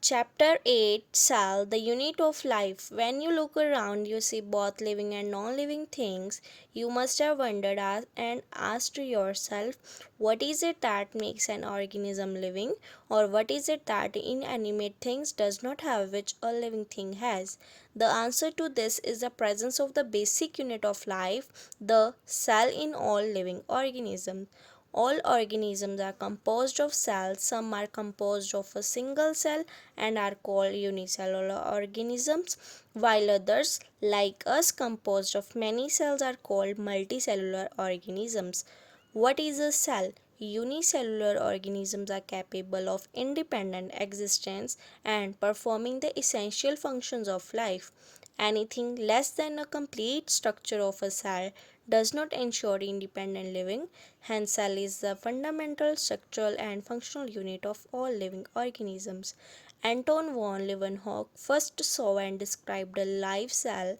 Chapter 8 Cell, the unit of life. When you look around, you see both living and non living things. You must have wondered and asked yourself, what is it that makes an organism living? Or what is it that inanimate things does not have which a living thing has? The answer to this is the presence of the basic unit of life, the cell in all living organisms. All organisms are composed of cells. Some are composed of a single cell and are called unicellular organisms, while others, like us, composed of many cells, are called multicellular organisms. What is a cell? Unicellular organisms are capable of independent existence and performing the essential functions of life. Anything less than a complete structure of a cell does not ensure independent living. Hence, cell is the fundamental structural and functional unit of all living organisms. Anton von Leeuwenhoek first saw and described a live cell.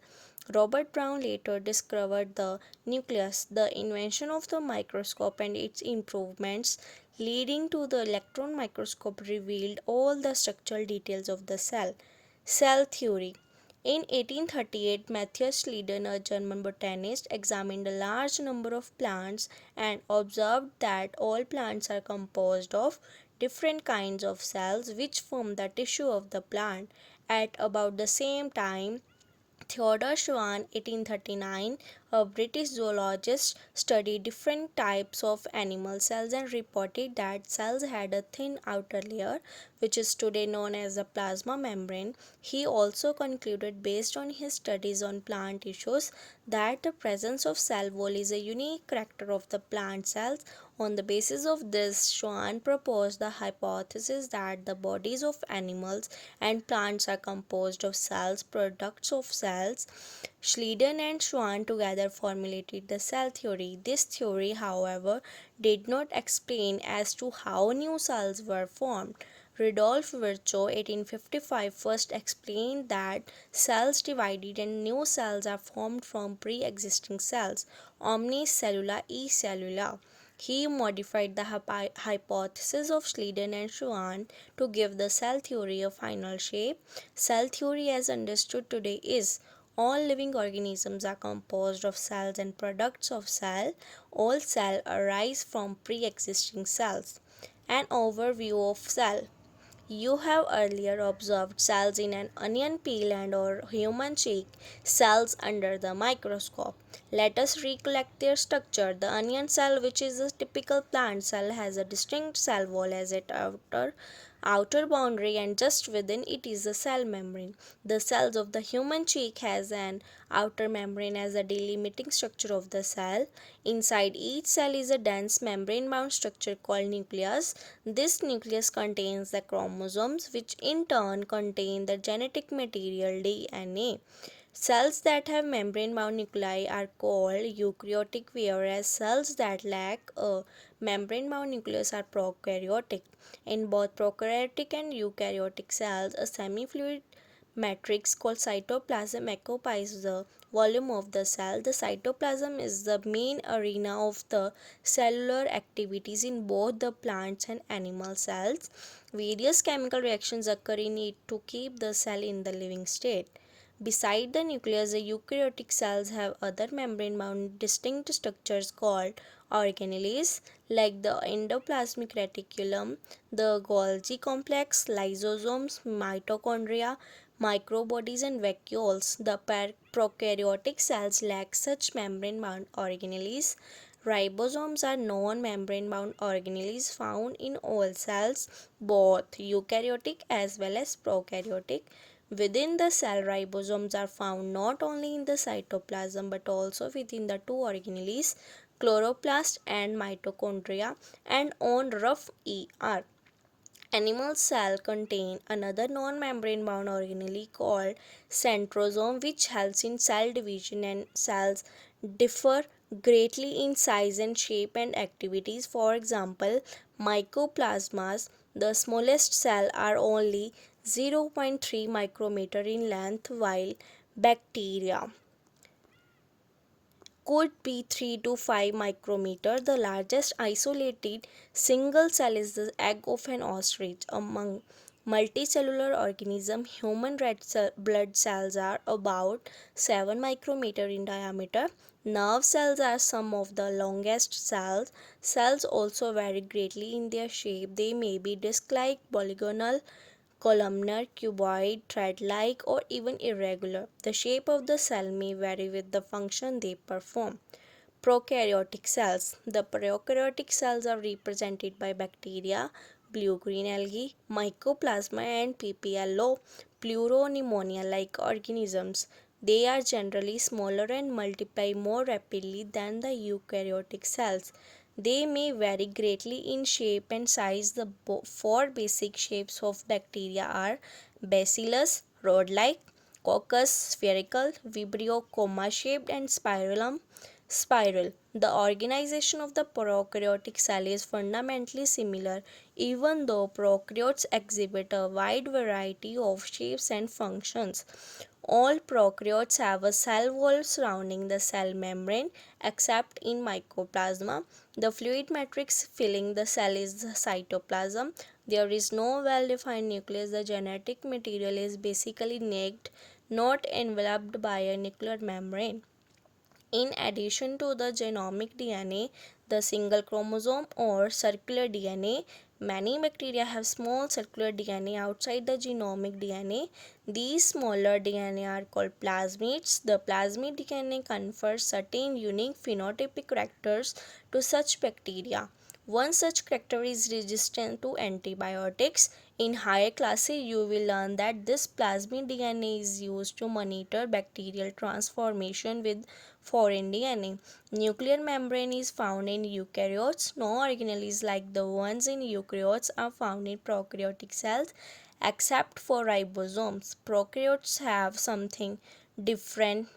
Robert Brown later discovered the nucleus. The invention of the microscope and its improvements leading to the electron microscope revealed all the structural details of the cell. Cell theory. In 1838, Matthias Schleiden, a German botanist, examined a large number of plants and observed that all plants are composed of different kinds of cells which form the tissue of the plant. At about the same time, Theodore Schwann, 1839, a British zoologist, studied different types of animal cells and reported that cells had a thin outer layer, which is today known as the plasma membrane. He also concluded, based on his studies on plant tissues, that the presence of cell wall is a unique character of the plant cells. On the basis of this, Schwann proposed the hypothesis that the bodies of animals and plants are composed of cells, products of cells. Schleiden and Schwann together formulated the cell theory. This theory, however, did not explain as to how new cells were formed. Rudolf Virchow, 1855, first explained that cells divided and new cells are formed from pre-existing cells. Omnis cellula e cellula. He modified the hypothesis of Schleiden and Schwann to give the cell theory a final shape. Cell theory, as understood today, is all living organisms are composed of cells and products of cell. All cells arise from pre-existing cells. An overview of cell. You have earlier observed cells in an onion peel and or human cheek, cells under the microscope. Let us recollect their structure. The onion cell, which is a typical plant cell, has a distinct cell wall as its outer boundary, and just within it is the cell membrane. The cells of the human cheek has an outer membrane as a delimiting structure of the cell. Inside each cell is a dense membrane bound structure called nucleus. This nucleus contains the chromosomes, which in turn contain the genetic material DNA. Cells that have membrane bound nuclei are called eukaryotic, whereas cells that lack a membrane bound nucleus are prokaryotic. In both prokaryotic and eukaryotic cells, a semi fluid matrix called cytoplasm occupies the volume of the cell. The cytoplasm is the main arena of the cellular activities in both the plants and animal cells. Various chemical reactions occur in it to keep the cell in the living state. Beside the nucleus, the eukaryotic cells have other membrane-bound distinct structures called organelles, like the endoplasmic reticulum, the Golgi complex, lysosomes, mitochondria, microbodies, and vacuoles. The prokaryotic cells lack such membrane-bound organelles. Ribosomes are non-membrane bound organelles found in all cells, both eukaryotic as well as prokaryotic. Within the cell, ribosomes are found not only in the cytoplasm but also within the two organelles, chloroplast and mitochondria, and on rough ER. Animal cells contain another non-membrane bound organelle called centrosome, which helps in cell division, and cells differ greatly in size and shape and activities. For example, mycoplasmas, the smallest cell, are only 0.3 micrometer in length, while bacteria could be 3 to 5 micrometer. The largest isolated single cell is the egg of an ostrich. Among Multicellular organism, human blood cells are about 7 micrometer in diameter. Nerve cells are some of the longest cells. Cells also vary greatly in their shape. They may be disc-like, polygonal, columnar, cuboid, thread-like, or even irregular. The shape of the cell may vary with the function they perform. Prokaryotic cells. The prokaryotic cells are represented by bacteria, blue-green algae, mycoplasma, and PPLO, pleuropneumonia-like organisms. They are generally smaller and multiply more rapidly than the eukaryotic cells. They may vary greatly in shape and size. The four basic shapes of bacteria are bacillus, rod-like, coccus, spherical, vibrio, coma-shaped, and spirillum, spiral. The organization of the prokaryotic cell is fundamentally similar, even though prokaryotes exhibit a wide variety of shapes and functions. All prokaryotes have a cell wall surrounding the cell membrane, except in mycoplasma. The fluid matrix filling the cell is the cytoplasm. There is no well defined nucleus. The genetic material is basically naked, not enveloped by a nuclear membrane. In addition to the genomic DNA, the single chromosome or circular DNA, many bacteria have small circular DNA outside the genomic DNA. These smaller DNA are called plasmids. The plasmid DNA confers certain unique phenotypic characters to such bacteria. One such character is resistant to antibiotics. In higher classes, you will learn that this plasmid DNA is used to monitor bacterial transformation with foreign DNA. Nuclear membrane is found in eukaryotes. No organelles like the ones in eukaryotes are found in prokaryotic cells except for ribosomes. Prokaryotes have something different,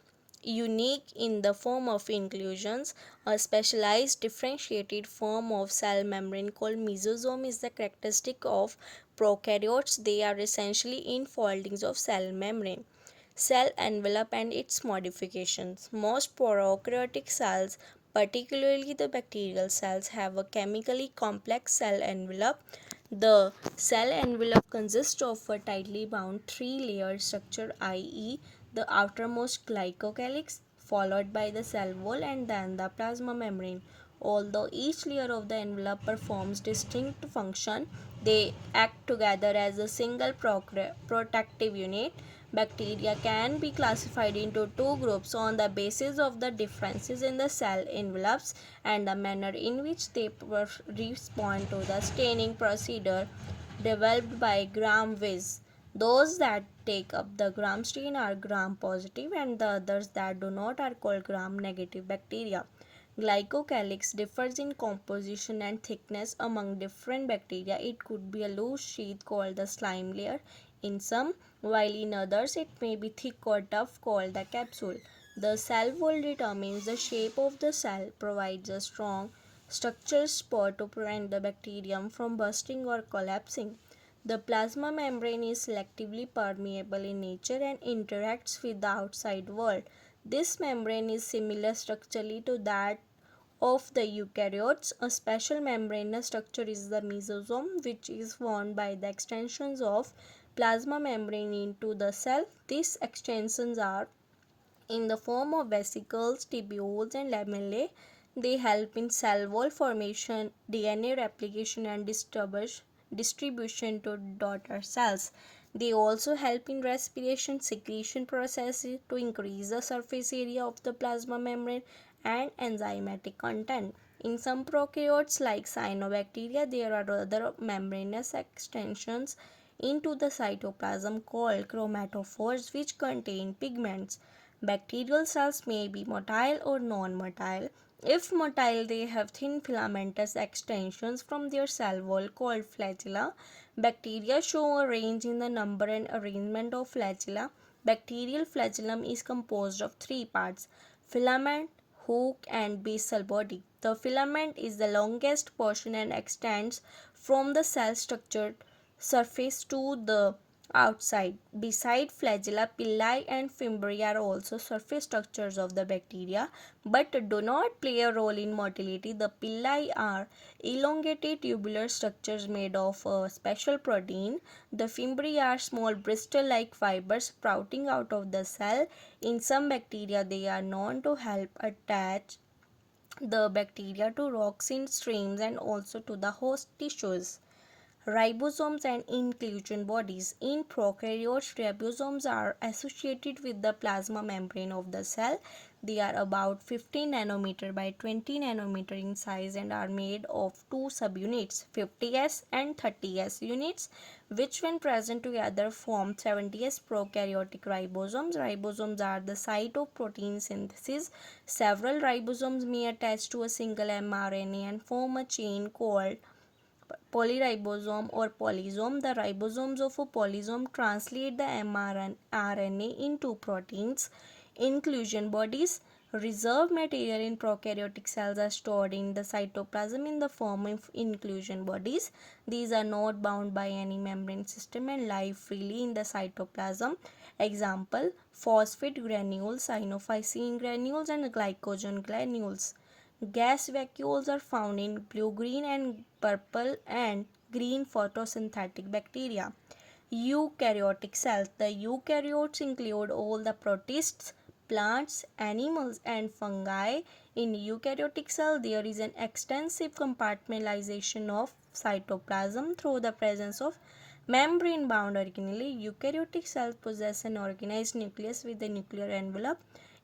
unique in the form of inclusions. A specialized differentiated form of cell membrane called mesosome is the characteristic of prokaryotes. They are essentially infoldings of cell membrane. Cell envelope and its modifications. Most prokaryotic cells, particularly the bacterial cells, have a chemically complex cell envelope. The cell envelope consists of a tightly bound three-layered structure, i.e., the outermost glycocalyx, followed by the cell wall and then the plasma membrane. Although each layer of the envelope performs distinct function, they act together as a single protective unit. Bacteria can be classified into two groups on the basis of the differences in the cell envelopes and the manner in which they respond to the staining procedure developed by Gram-Viz. Those that take up the gram stain are gram positive and the others that do not are called gram negative bacteria. Glycocalyx differs in composition and thickness among different bacteria. It could be a loose sheath called the slime layer in some, while in others it may be thick or tough called the capsule. The cell wall determines the shape of the cell, provides a strong structural support to prevent the bacterium from bursting or collapsing. The plasma membrane is selectively permeable in nature and interacts with the outside world. This membrane is similar structurally to that of the eukaryotes. A special membranous structure is the mesosome, which is formed by the extensions of plasma membrane into the cell. These extensions are in the form of vesicles, tubules, and lamellae. They help in cell wall formation, DNA replication, and distribution to daughter cells. They also help in respiration secretion processes to increase the surface area of the plasma membrane and enzymatic content. In some prokaryotes like cyanobacteria, there are other membranous extensions into the cytoplasm called chromatophores which contain pigments. Bacterial cells may be motile or non-motile. If motile, they have thin filamentous extensions from their cell wall called flagella. Bacteria show a range in the number and arrangement of flagella. Bacterial flagellum is composed of three parts: filament, hook, and basal body. The filament is the longest portion and extends from the cell structured surface to the outside. Beside flagella, pili and fimbria are also surface structures of the bacteria but do not play a role in motility. The pili are elongated tubular structures made of a special protein. The fimbria are small bristle-like fibers sprouting out of the cell. In some bacteria, they are known to help attach the bacteria to rocks in streams and also to the host tissues. Ribosomes and inclusion bodies. In prokaryotes, ribosomes are associated with the plasma membrane of the cell. They are about 15 nanometer by 20 nanometer in size and are made of two subunits, 50S and 30S units, which when present together form 70S prokaryotic ribosomes. Ribosomes are the site of protein synthesis. Several ribosomes may attach to a single mRNA and form a chain called polyribosome or polysome. The ribosomes of a polysome translate the mRNA into proteins. Inclusion bodies. Reserve material in prokaryotic cells are stored in the cytoplasm in the form of inclusion bodies. These are not bound by any membrane system and live freely in the cytoplasm. Example: phosphate granules, synophysin granules, and glycogen granules. Gas vacuoles are found in blue, green, and purple and green photosynthetic bacteria. Eukaryotic cells. The eukaryotes include all the protists, plants, animals, and fungi. In eukaryotic cell, there is an extensive compartmentalization of cytoplasm through the presence of membrane-bound organelle. Eukaryotic cells possess an organized nucleus with a nuclear envelope.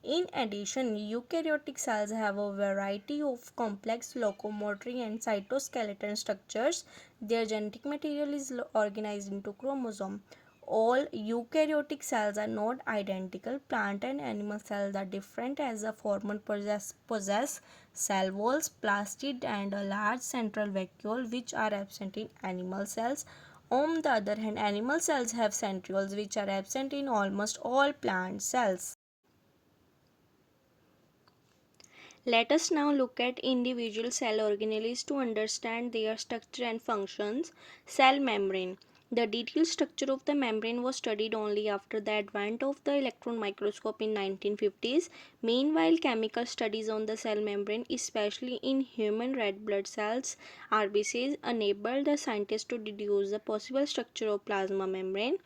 In addition, eukaryotic cells have a variety of complex locomotory and cytoskeleton structures. Their genetic material is organized into chromosomes. All eukaryotic cells are not identical. Plant and animal cells are different as the former possess cell walls, plastid, and a large central vacuole which are absent in animal cells. On the other hand, animal cells have centrioles which are absent in almost all plant cells. Let us now look at individual cell organelles to understand their structure and functions. Cell membrane. The detailed structure of the membrane was studied only after the advent of the electron microscope in 1950s. Meanwhile, chemical studies on the cell membrane, especially in human red blood cells (RBCs), enabled the scientists to deduce the possible structure of plasma membrane.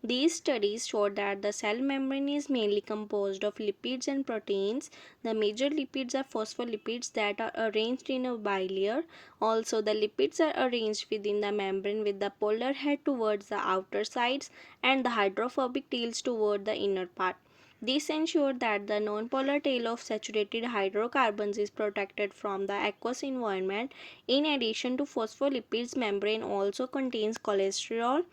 These studies showed that the cell membrane is mainly composed of lipids and proteins. The major lipids are phospholipids that are arranged in a bilayer. Also, the lipids are arranged within the membrane with the polar head towards the outer sides and the hydrophobic tails toward the inner part. This ensured that the nonpolar tail of saturated hydrocarbons is protected from the aqueous environment. In addition to phospholipids, membrane also contains cholesterol.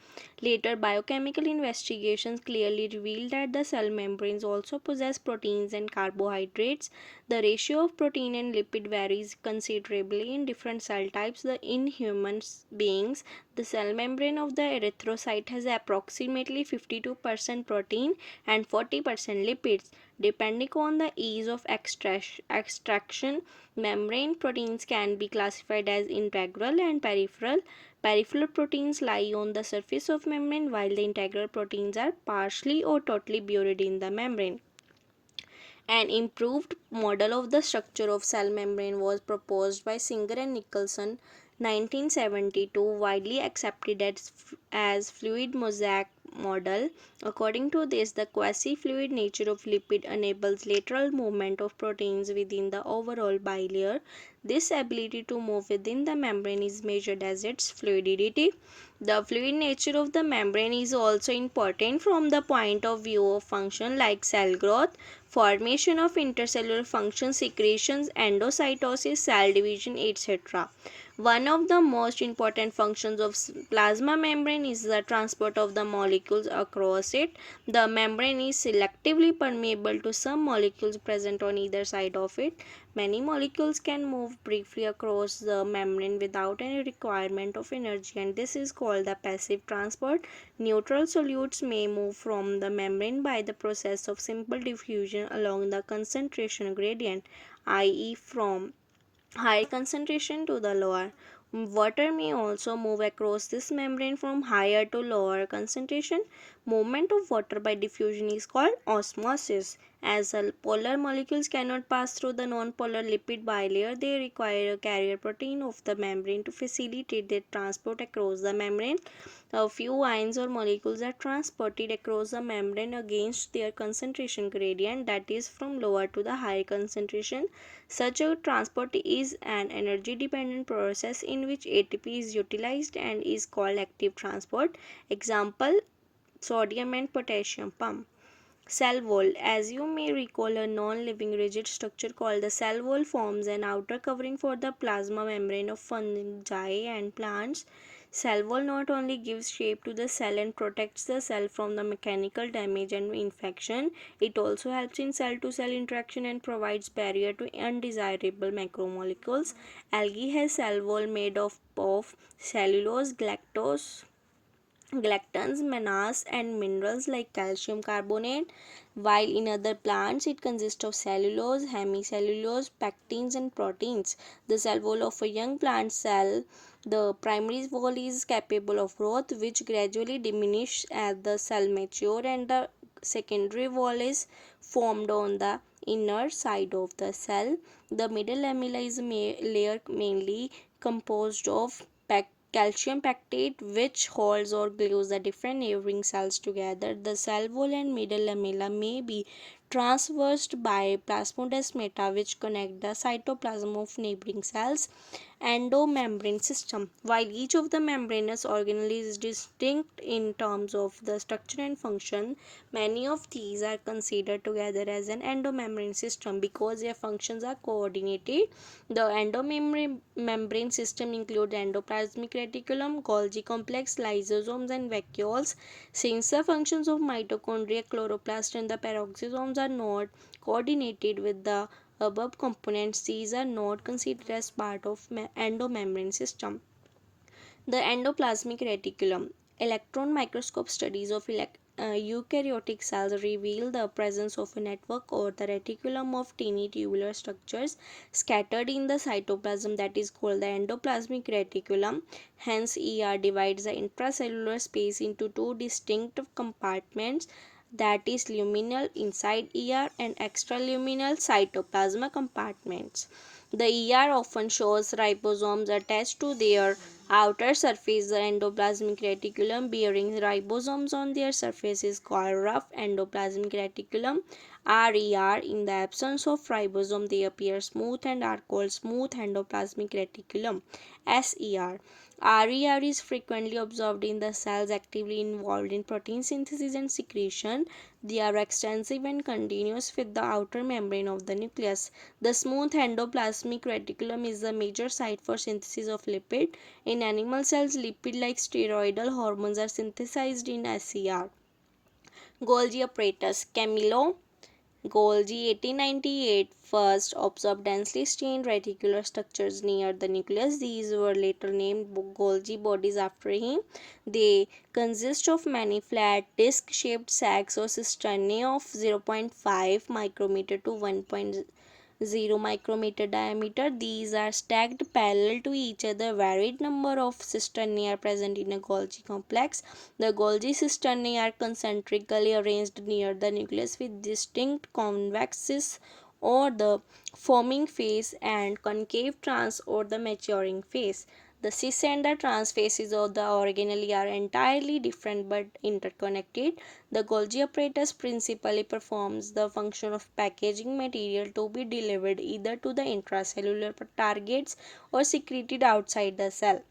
Later biochemical investigations clearly revealed that the cell membranes also possess proteins and carbohydrates. The ratio of protein and lipid varies considerably in different cell types. In human beings, the cell membrane of the erythrocyte has approximately 52% protein and 40% lipids. Depending on the ease of extraction, membrane proteins can be classified as integral and peripheral. Peripheral proteins lie on the surface of membrane while the integral proteins are partially or totally buried in the membrane. An improved model of the structure of cell membrane was proposed by Singer and Nicholson 1972, widely accepted as fluid mosaic model. According to this, the quasi-fluid nature of lipid enables lateral movement of proteins within the overall bilayer. This ability to move within the membrane is measured as its fluidity. The fluid nature of the membrane is also important from the point of view of function like cell growth, formation of intercellular function, secretions, endocytosis, cell division, etc. One of the most important functions of plasma membrane is the transport of the molecules across it. The membrane is selectively permeable to some molecules present on either side of it. Many molecules can move briefly across the membrane without any requirement of energy, and this is called the passive transport. Neutral solutes may move from the membrane by the process of simple diffusion along the concentration gradient, i.e. from high concentration to the lower. Water may also move across this membrane from higher to lower concentration. Movement of water by diffusion is called osmosis. As the polar molecules cannot pass through the non-polar lipid bilayer, they require a carrier protein of the membrane to facilitate their transport across the membrane. A few ions or molecules are transported across the membrane against their concentration gradient, that is from lower to the higher concentration. Such a transport is an energy dependent process in which ATP is utilized and is called active transport. Example, sodium and potassium pump. Cell wall. As you may recall, a non-living rigid structure called the cell wall forms an outer covering for the plasma membrane of fungi and plants. Cell wall not only gives shape to the cell and protects the cell from the mechanical damage and infection, it also helps in cell-to-cell interaction and provides barrier to undesirable macromolecules. Algae has cell wall made of cellulose, galactans, mannose, and minerals like calcium carbonate, while in other plants it consists of cellulose, hemicellulose, pectins, and proteins. The cell wall of a young plant cell, the primary wall is capable of growth, which gradually diminishes as the cell matures, and the secondary wall is formed on the inner side of the cell. The middle lamella is layer mainly composed of calcium pectate, which holds or glues the different neighboring cells together. The cell wall and middle lamella may be traversed by plasmodesmata, which connect the cytoplasm of neighboring cells. Endomembrane system. While each of the membranous organelles is distinct in terms of the structure and function, many of these are considered together as an endomembrane system because their functions are coordinated. The endomembrane system includes endoplasmic reticulum, Golgi complex, lysosomes, and vacuoles. Since the functions of mitochondria, chloroplast, and the peroxisomes are not coordinated with the above components, these are not considered as part of endomembrane system. The endoplasmic reticulum. Electron microscope studies of eukaryotic cells reveal the presence of a network or the reticulum of tiny tubular structures scattered in the cytoplasm that is called the endoplasmic reticulum. Hence, ER divides the intracellular space into two distinct compartments, that is luminal inside ER and extraluminal cytoplasma compartments. The ER often shows ribosomes attached to their outer surface. The endoplasmic reticulum bearing ribosomes on their surface is called rough endoplasmic reticulum, RER. In the absence of ribosome, they appear smooth and are called smooth endoplasmic reticulum, SER. RER is frequently observed in the cells actively involved in protein synthesis and secretion. They are extensive and continuous with the outer membrane of the nucleus. The smooth endoplasmic reticulum is the major site for synthesis of lipid. In animal cells, lipid-like steroidal hormones are synthesized in SCR. Golgi apparatus. Camilo Golgi 1898 first observed densely stained reticular structures near the nucleus. These were later named Golgi bodies after him. They consist of many flat disc-shaped sacs or cisternae of 0.5 micrometer to 1.0 micrometer diameter. These are stacked parallel to each other. Varied number of cisternae are present in a Golgi complex. The Golgi cisternae are concentrically arranged near the nucleus with distinct convex or the forming phase and concave trans or the maturing phase. The cis and the trans phases of the organelle are entirely different but interconnected. The Golgi apparatus principally performs the function of packaging material to be delivered either to the intracellular targets or secreted outside the cell.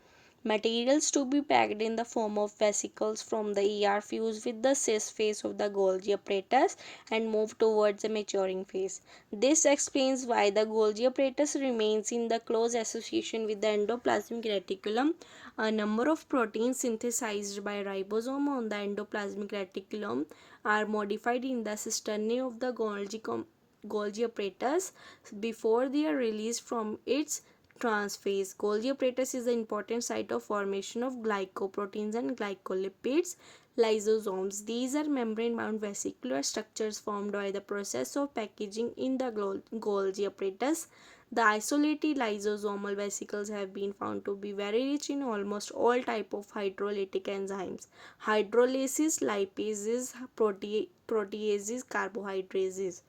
Materials to be packed in the form of vesicles from the ER fuse with the cis phase of the Golgi apparatus and move towards the maturing phase. This explains why the Golgi apparatus remains in the close association with the endoplasmic reticulum. A number of proteins synthesized by ribosome on the endoplasmic reticulum are modified in the cisternae of the Golgi apparatus before they are released from its transphase. Golgi apparatus is the important site of formation of glycoproteins and glycolipids, lysosomes. These are membrane-bound vesicular structures formed by the process of packaging in the Golgi apparatus. The isolated lysosomal vesicles have been found to be very rich in almost all type of hydrolytic enzymes: hydrolysis, lipases, proteases, carbohydrases,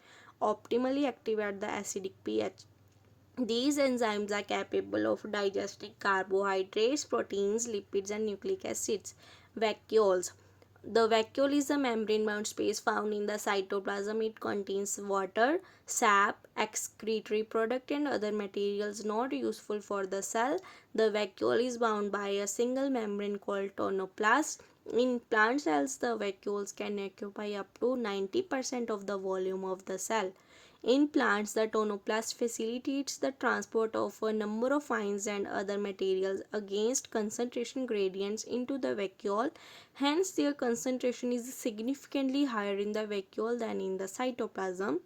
optimally active at the acidic pH. These enzymes are capable of digesting carbohydrates, proteins, lipids, and nucleic acids. Vacuoles. The vacuole is a membrane-bound space found in the cytoplasm. It contains water, sap, excretory product, and other materials not useful for the cell. The vacuole is bound by a single membrane called tonoplast. In plant cells, the vacuoles can occupy up to 90% of the volume of the cell. In plants, the tonoplast facilitates the transport of a number of ions and other materials against concentration gradients into the vacuole. Hence, their concentration is significantly higher in the vacuole than in the cytoplasm.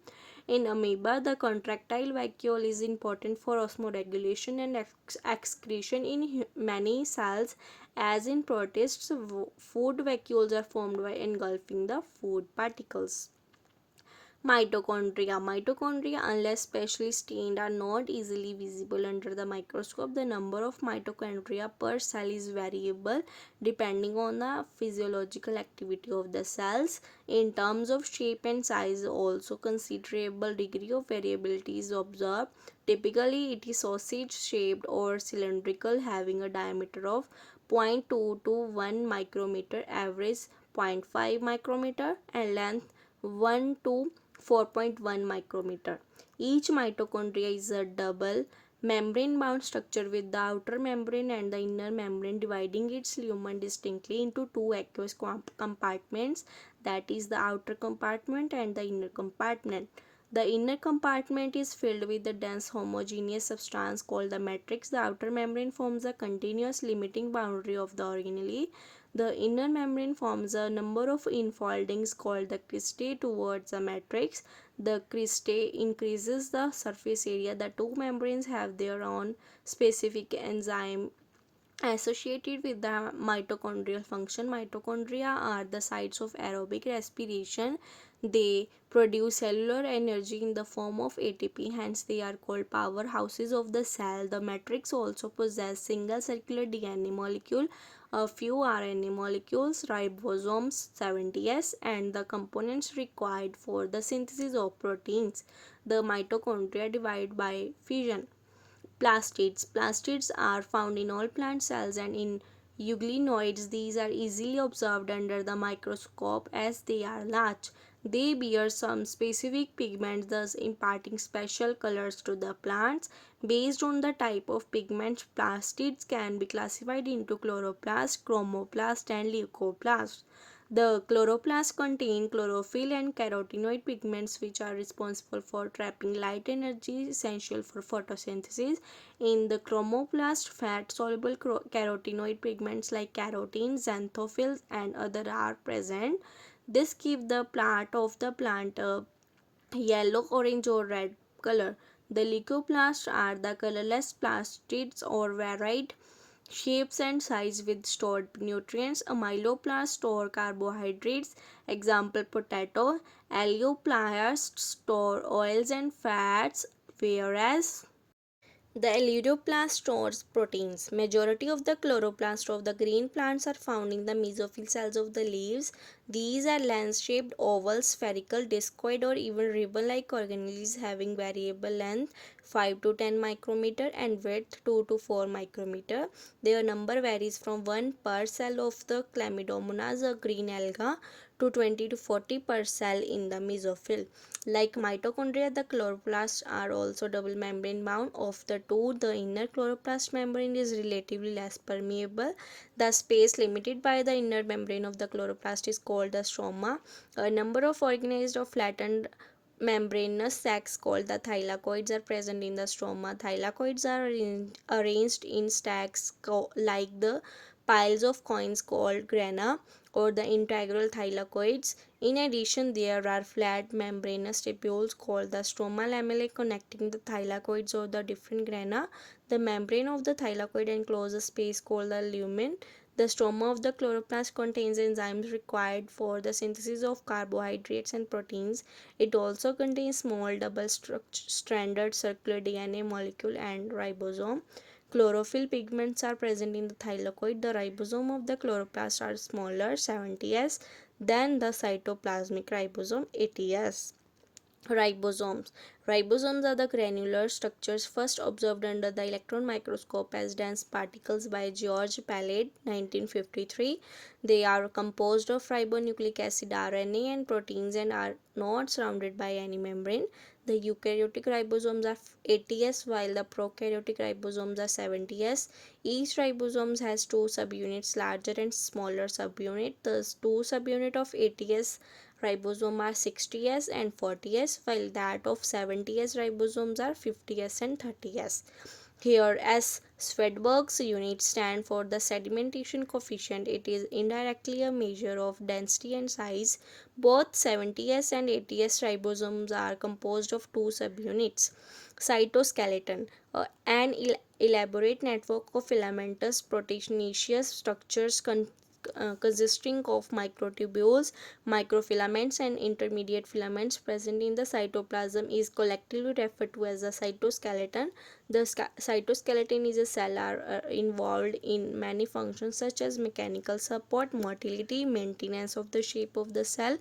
In amoeba, the contractile vacuole is important for osmoregulation and excretion in many cells. As in protists, food vacuoles are formed by engulfing the food particles. Mitochondria. Mitochondria, unless specially stained, are not easily visible under the microscope. The number of mitochondria per cell is variable depending on the physiological activity of the cells. In terms of shape and size, also considerable degree of variability is observed. Typically, it is sausage shaped or cylindrical, having a diameter of 0.2 to 1 micrometer, average 0.5 micrometer, and length 1 to 4.1 micrometer. Each mitochondria is a double membrane bound structure with the outer membrane and the inner membrane dividing its lumen distinctly into two aqueous compartments, that is the outer compartment and the inner compartment. The inner compartment is filled with a dense homogeneous substance called the matrix. The outer membrane forms a continuous limiting boundary of the organelle. The inner membrane forms a number of infoldings called the cristae towards the matrix. The cristae increases the surface area. The two membranes have their own specific enzyme associated with the mitochondrial function. Mitochondria are the sites of aerobic respiration. They produce cellular energy in the form of ATP, hence they are called powerhouses of the cell. The matrix also possess single circular DNA molecule, a few RNA molecules, ribosomes 70S, and the components required for the synthesis of proteins. The mitochondria divide by fission. Plastids. Plastids are found in all plant cells and in euglenoids. These are easily observed under the microscope as they are large. They bear some specific pigments, thus imparting special colors to the plants. Based on the type of pigments, plastids can be classified into chloroplast, chromoplast, and leucoplast. The chloroplasts contain chlorophyll and carotenoid pigments which are responsible for trapping light energy essential for photosynthesis. In the chromoplast, fat-soluble carotenoid pigments like carotene, xanthophylls, and other are present. This gives the plant a yellow, orange, or red color. The leucoplasts are the colorless plastids or varied shapes and size with stored nutrients. A myeloplast store carbohydrates, example potato. Alloplasts store oils and fats, whereas the eleudoplast stores proteins. Majority of the chloroplasts of the green plants are found in the mesophyll cells of the leaves. These are lens-shaped, oval, spherical, discoid, or even ribbon-like organelles having variable length 5 to 10 micrometer and width 2 to 4 micrometer. Their number varies from 1 per cell of the Chlamydomonas, a green alga, to 20 to 40 per cell in the mesophyll. Like mitochondria, the chloroplasts are also double membrane bound. Of the two, the inner chloroplast membrane is relatively less permeable. The space limited by the inner membrane of the chloroplast is called the stroma. A number of organized or flattened membranous sacs called the thylakoids are present in the stroma. Thylakoids are arranged in stacks like the piles of coins called grana or the integral thylakoids. In addition, there are flat membranous tubules called the stroma lamellae connecting the thylakoids or the different grana. The membrane of the thylakoid encloses a space called the lumen. The stroma of the chloroplast contains enzymes required for the synthesis of carbohydrates and proteins. It also contains small double-stranded circular DNA molecule and ribosome. Chlorophyll pigments are present in the thylakoid. The ribosome of the chloroplast are smaller, 70s, than the cytoplasmic ribosome, 80s. Ribosomes. Ribosomes are the granular structures first observed under the electron microscope as dense particles by George Palade, 1953. They are composed of ribonucleic acid, RNA, and proteins and are not surrounded by any membrane. The eukaryotic ribosomes are 80s while the prokaryotic ribosomes are 70s. Each ribosome has two subunits, larger and smaller subunit. The two subunit of 80s ribosome are 60s and 40s, while that of 70s ribosomes are 50s and 30s. Here, as Swedberg's unit stand for the sedimentation coefficient, it is indirectly a measure of density and size. Both 70s and 80s ribosomes are composed of two subunits. Cytoskeleton, an elaborate network of filamentous proteinaceous structures consisting of microtubules, microfilaments, and intermediate filaments present in the cytoplasm is collectively referred to as the cytoskeleton. The cytoskeleton is a cell involved in many functions such as mechanical support, motility, maintenance of the shape of the cell.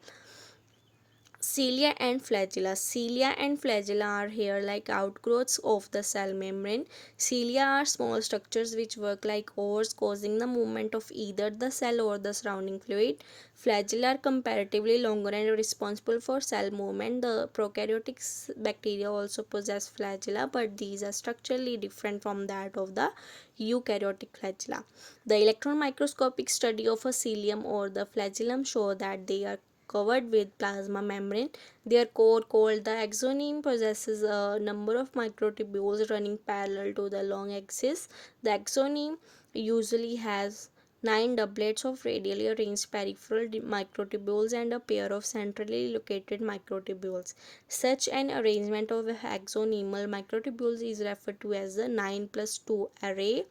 Cilia and flagella. Cilia and flagella are hair-like outgrowths of the cell membrane. Cilia are small structures which work like oars, causing the movement of either the cell or the surrounding fluid. Flagella are comparatively longer and responsible for cell movement. The prokaryotic bacteria also possess flagella, but these are structurally different from that of the eukaryotic flagella. The electron microscopic study of a cilium or the flagellum show that they are covered with plasma membrane. Their core, called the axoneme, possesses a number of microtubules running parallel to the long axis. The axoneme usually has 9 doublets of radially arranged peripheral microtubules and a pair of centrally located microtubules. Such an arrangement of axonemal microtubules is referred to as the 9 plus 2 array.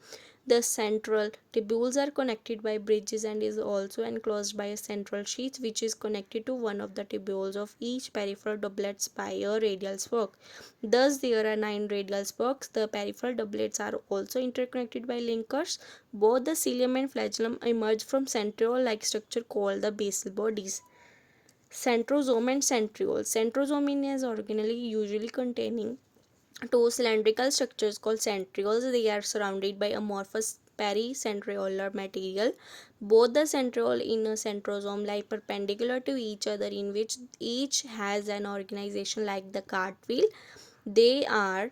The central tubules are connected by bridges and is also enclosed by a central sheath which is connected to one of the tubules of each peripheral doublets by a radial spoke. Thus, there are 9 radial spokes. The peripheral doublets are also interconnected by linkers. Both the cilium and flagellum emerge from centriole-like structure called the basal bodies. Centrosome and centriole. Centrosome is originally usually containing two cylindrical structures called centrioles. They are surrounded by amorphous pericentriolar material. Both the centriole in a centrosome lie perpendicular to each other, in which each has an organization like the cartwheel. They are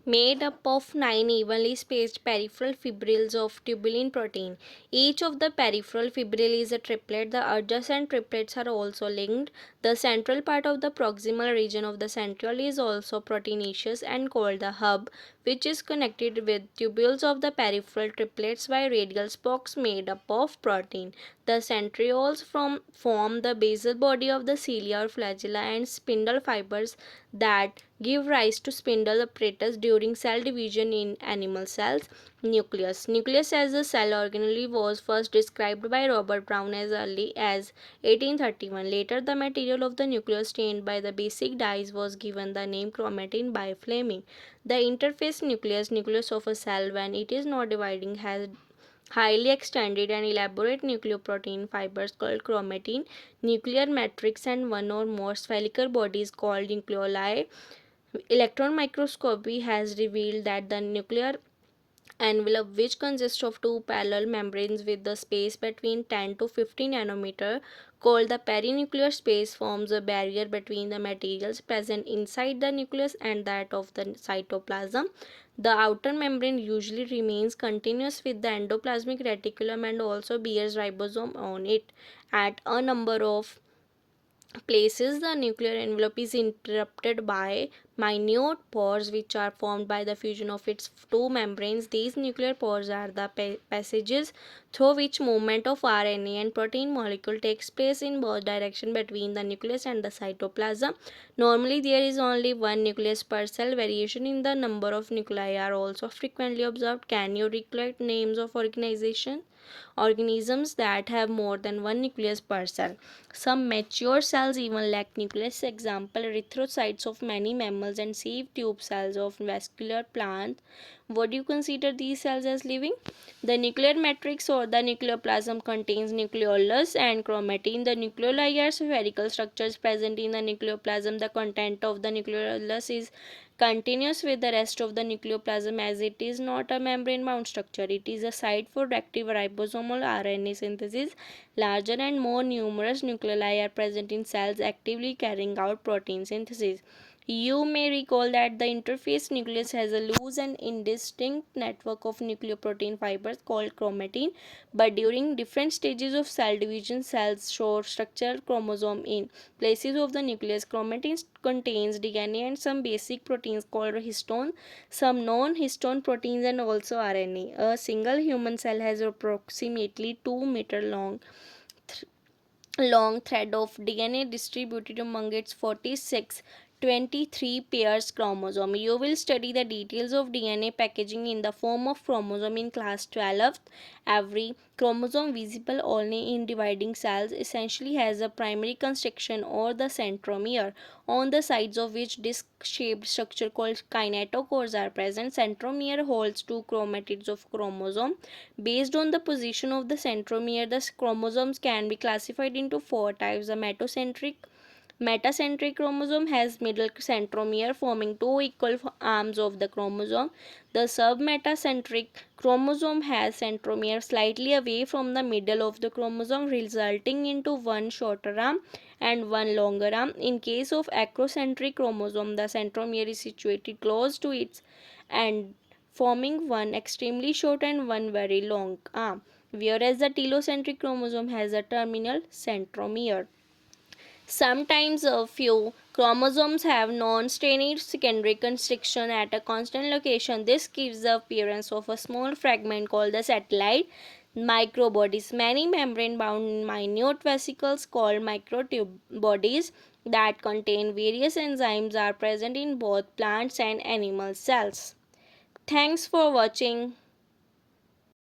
made up of 9 evenly spaced peripheral fibrils of tubulin protein. Each of the peripheral fibril is a triplet. The adjacent triplets are also linked. The central part of the proximal region of the centriole is also proteinaceous and called the hub, which is connected with tubules of the peripheral triplets by radial spokes made up of protein. The centrioles form the basal body of the cilia or flagella and spindle fibers that give rise to spindle apparatus during cell division in animal cells. Nucleus. Nucleus as a cell organelle was first described by Robert Brown as early as 1831. Later, the material of the nucleus stained by the basic dyes was given the name chromatin by Fleming. The interface nucleus of a cell when it is not dividing has highly extended and elaborate nucleoprotein fibers called chromatin, nuclear matrix, and one or more spherical bodies called nucleoli. Electron microscopy has revealed that the nuclear envelope, which consists of two parallel membranes with the space between 10 to 50 nanometer, called the perinuclear space, forms a barrier between the materials present inside the nucleus and that of the cytoplasm. The outer membrane usually remains continuous with the endoplasmic reticulum and also bears ribosome on it. At a number of places, the nuclear envelope is interrupted by minute pores which are formed by the fusion of its two membranes. These nuclear pores are the passages through which movement of RNA and protein molecule takes place in both directions between the nucleus and the cytoplasm. Normally, there is only one nucleus per cell. Variation in the number of nuclei are also frequently observed. Can you recollect names of organizations? organisms that have more than one nucleus per cell. Some mature cells even lack nucleus, example erythrocytes of many mammals and sieve tube cells of vascular plants. Would you consider these cells as living? The nuclear matrix or the nucleoplasm contains nucleolus and chromatin. The nucleoli are spherical structures present in the nucleoplasm. The content of the nucleolus is continuous with the rest of the nucleoplasm as it is not a membrane bound structure. It is a site for active ribosomal RNA synthesis. Larger and more numerous nucleoli are present in cells actively carrying out protein synthesis. You may recall that the interface nucleus has a loose and indistinct network of nucleoprotein fibers called chromatin, but during different stages of cell division, cells show structural chromosome in places of the nucleus. Chromatin contains DNA and some basic proteins called histone, some non-histone proteins, and also RNA. A single human cell has approximately 2 meter long thread of DNA distributed among its 46 23 pairs chromosome. You will study the details of DNA packaging in the form of chromosome in class 12. Every chromosome visible only in dividing cells essentially has a primary construction or the centromere, on the sides of which disc-shaped structure called kinetochores are present. Centromere holds two chromatids of chromosome. Based on the position of the centromere, the chromosomes can be classified into four types. The metacentric chromosome has middle centromere forming two equal arms of the chromosome. The submetacentric chromosome has centromere slightly away from the middle of the chromosome, resulting into one shorter arm and one longer arm. In case of acrocentric chromosome, the centromere is situated close to its end, forming one extremely short and one very long arm, whereas the telocentric chromosome has a terminal centromere. Sometimes a few chromosomes have non-strained secondary constriction at a constant location. This gives the appearance of a small fragment called the satellite microbodies. Many membrane-bound minute vesicles called microtube bodies that contain various enzymes are present in both plants and animal cells. Thanks for watching.